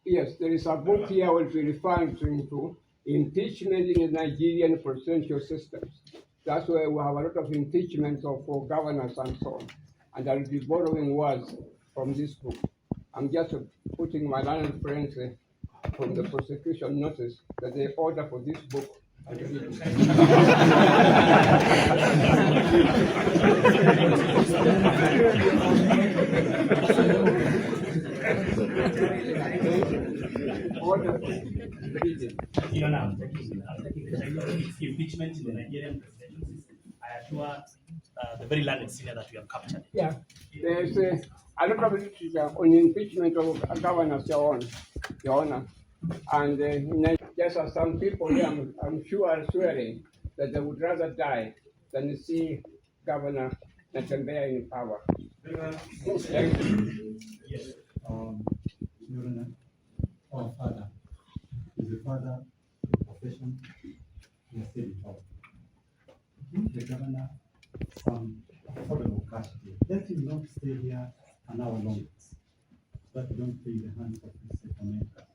Yes, there is a book here which we referring to impeachment in the Nigerian presidential systems. That's where we have a lot of impeachment for governors and so on. And I'll be borrowing words from this book. I'm just putting my learned friends from the prosecution notice that they order for this book. Impeachment in the Nigerian presidential system. I assure the very learned senior that we have captured. Yeah, there's a lot of literature on impeachment of governors, Your Honor. And just as some people here, I'm sure are swearing that they would rather die than see Governor Natembeya in power. Thank you. Yes. Your Honor, our father is the father of profession in the state power. Give the governor some affordable cash here. Let him not stay here an hour longer, but don't pay the hands of his America.